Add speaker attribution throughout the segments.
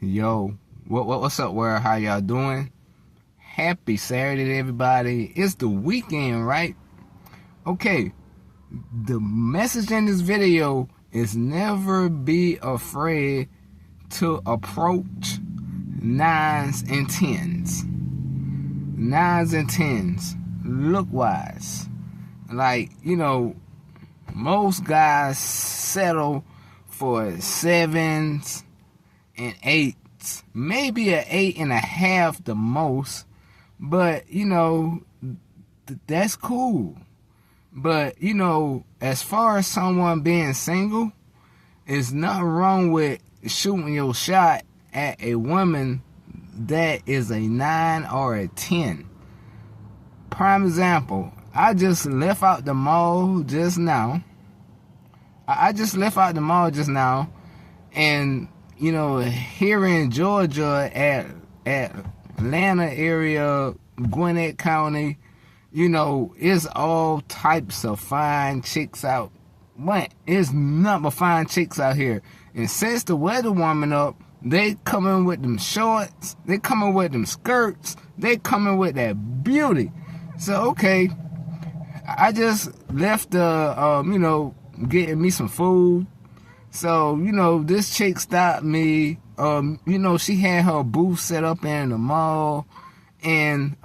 Speaker 1: Yo, what's up, world? How y'all doing? Happy Saturday to everybody. It's the weekend, right? Okay, the message in this video is never be afraid to approach 9s and 10s. 9s and 10s, look wise. Like, most guys settle for 7s and 8s, maybe an 8.5 the most, but that's cool. But as far as someone being single, it's nothing wrong with shooting your shot at a woman that is a 9 or a 10. Prime example, I just left out the mall just now. And here in Georgia at Atlanta area, Gwinnett County, it's all types of fine chicks out. What? It's nothing but fine chicks out here. And since the weather warming up, they coming with them shorts, they coming with them skirts, they coming with that beauty. So, okay, I just left getting me some food. So, this chick stopped me. She had her booth set up in the mall. And,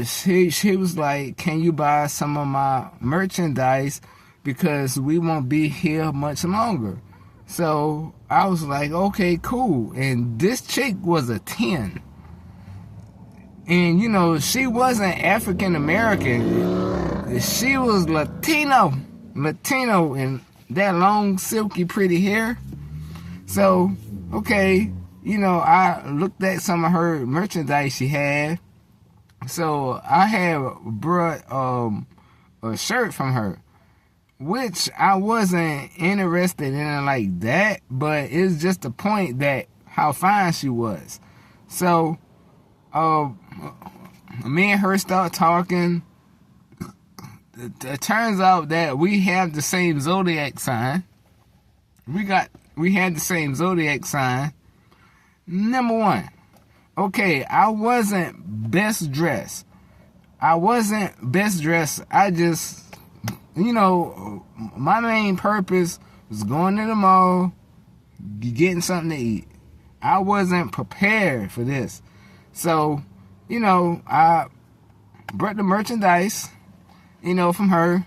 Speaker 1: she was like, can you buy some of my merchandise? Because we won't be here much longer. So, I was like, okay, cool. And this chick was a 10. And, she wasn't African American. She was Latino, and that long, silky, pretty hair. So, okay, I looked at some of her merchandise she had. So, I had brought a shirt from her, which I wasn't interested in like that, but it's just the point that how fine she was. So, me and her start talking. It turns out that we have the same zodiac sign. We had the same zodiac sign. Number one, okay, I wasn't best dressed. I just, my main purpose was going to the mall, getting something to eat. I wasn't prepared for this. So, I brought the merchandise, from her.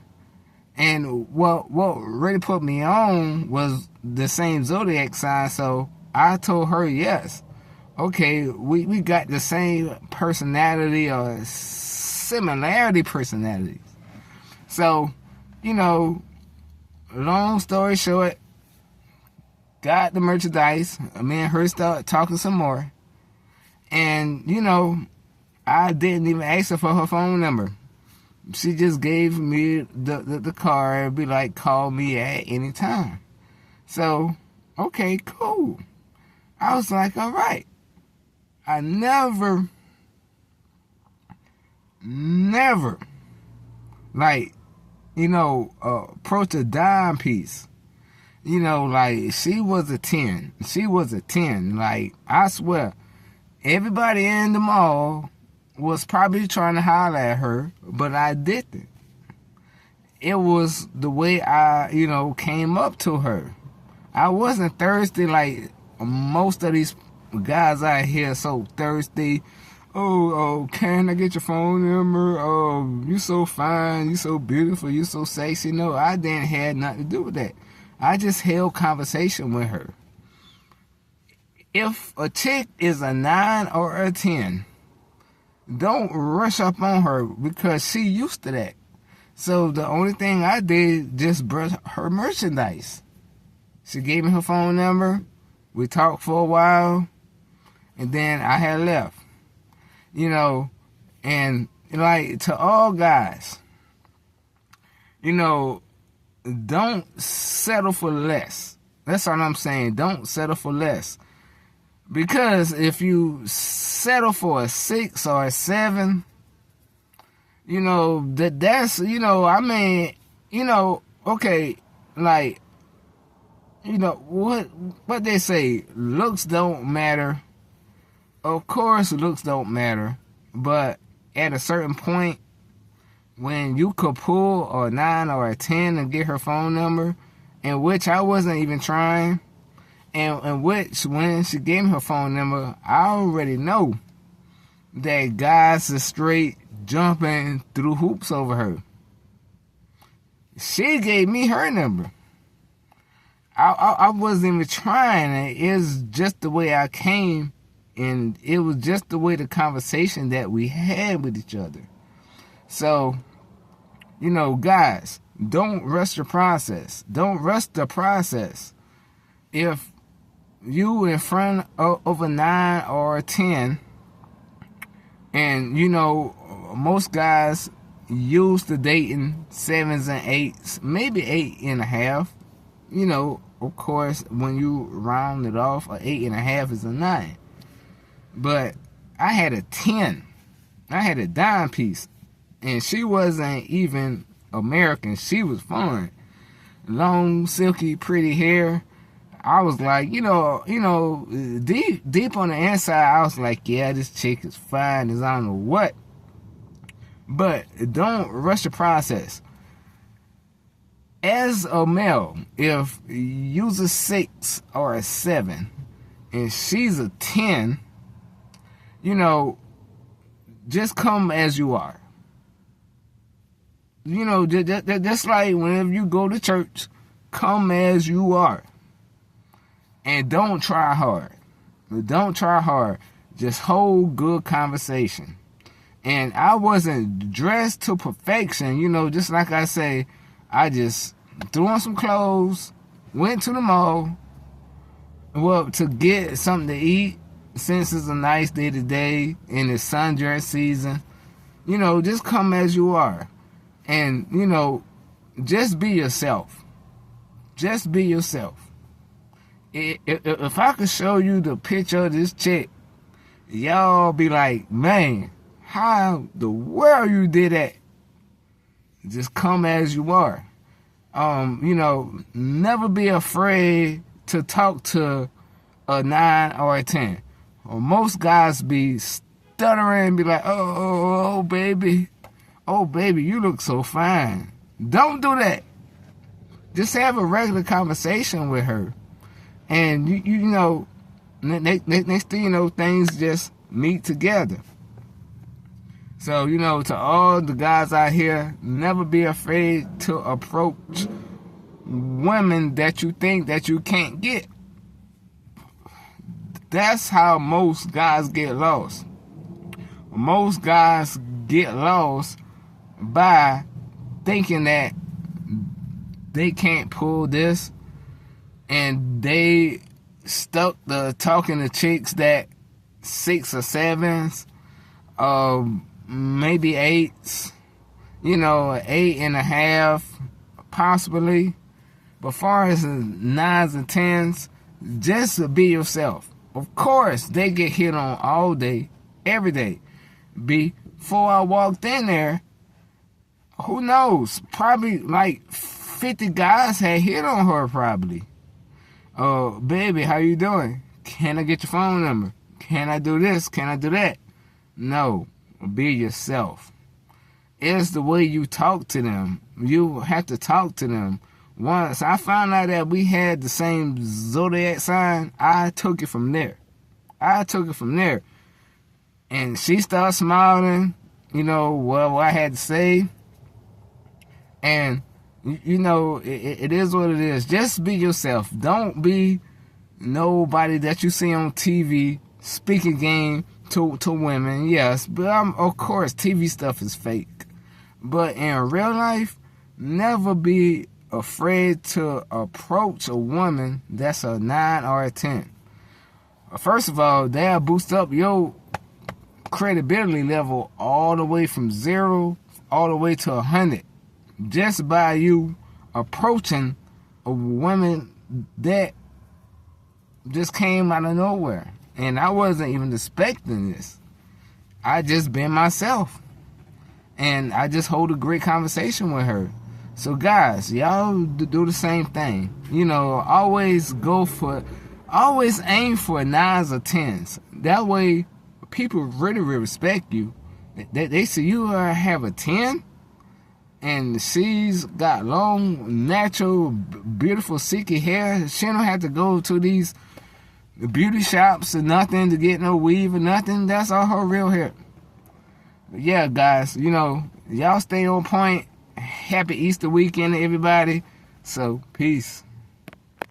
Speaker 1: And what really put me on was the same zodiac sign. So I told her, yes, okay, we got the same personality or similarity personalities. So, long story short, got the merchandise. Me and her started talking some more. And, I didn't even ask her for her phone number. She just gave me the card, be like, call me at any time. So, okay, cool. I was like, all right. I never, approach a dime piece. Like, she was a 10. Like, I swear, everybody in the mall was probably trying to holler at her, but I didn't. It was the way I, came up to her. I wasn't thirsty like most of these guys out here so thirsty. Oh, can I get your phone number? Oh, you so fine, you so beautiful, you so sexy. No, I didn't have nothing to do with that. I just held conversation with her. If a chick is a 9 or a 10, don't rush up on her because she used to that. So the only thing I did, just brought her merchandise. She gave me her phone number. We talked for a while. And then I had left. And like to all guys, don't settle for less. That's all I'm saying. Don't settle for less. Because if you settle for a 6 or a 7, that's, okay, like, you know, what they say, looks don't matter. Of course, looks don't matter. But at a certain point, when you could pull a 9 or a 10 and get her phone number, in which I wasn't even trying, and in which when she gave me her phone number, I already know that guys are straight jumping through hoops over her. She gave me her number. I wasn't even trying. It's just the way I came, and it was just the way the conversation that we had with each other. So, you know, guys, don't rush the process. Don't rush the process. If you in front of a 9 or a 10, and, you know, most guys used to dating 7s and 8s, maybe 8.5. You know, of course, when you round it off, an 8.5 is a 9. But I had a 10. I had a dime piece. And she wasn't even American. She was foreign. Long, silky, pretty hair. I was like, you know, deep on the inside, I was like, yeah, this chick is fine as I don't know what. But don't rush the process. As a male, if you're a 6 or a 7 and she's a 10, you know, just come as you are. You know, just like whenever you go to church, come as you are. And don't try hard. Don't try hard. Just hold good conversation. And I wasn't dressed to perfection. You know, just like I say, I just threw on some clothes, went to the mall, well, to get something to eat, since it's a nice day today and it's sundress season. You know, just come as you are. And, you know, just be yourself. Just be yourself. If I could show you the picture of this chick, y'all be like, man, how the world you did that? Just come as you are. You know, never be afraid to talk to a 9 or a 10. Most guys be stuttering and be like, oh, baby. Oh, baby, you look so fine. Don't do that. Just have a regular conversation with her. And, you know, next thing you know, things just meet together. So, you know, to all the guys out here, never be afraid to approach women that you think that you can't get. That's how most guys get lost. Most guys get lost by thinking that they can't pull this, and they stuck to talking to chicks that 6 or 7s, maybe 8s, you know, 8.5, possibly. But far as 9s and 10s, just be yourself. Of course, they get hit on all day, every day. Before I walked in there, who knows? Probably like 50 guys had hit on her probably. Baby, how you doing? Can I get your phone number? Can I do this? Can I do that? No, be yourself. It's the way you talk to them. You have to talk to them. Once I found out that we had the same zodiac sign, I took it from there. And she started smiling, you know, what I had to say. And, you know, it is what it is. Just be yourself. Don't be nobody that you see on TV speaking game to women. Yes, but of course, TV stuff is fake. But in real life, never be afraid to approach a woman that's a 9 or a 10. First of all, they'll boost up your credibility level all the way from 0 all the way to 100 just by you approaching a woman that just came out of nowhere. And I wasn't even expecting this. I just been myself. And I just hold a great conversation with her. So guys, y'all do the same thing. You know, always aim for 9s or 10s. That way, people really respect you. They see you have a 10, and she's got long, natural, beautiful, silky hair. She don't have to go to these beauty shops or nothing to get no weave or nothing. That's all her real hair. But yeah, guys, you know, y'all stay on point. Happy Easter weekend to everybody. So, peace.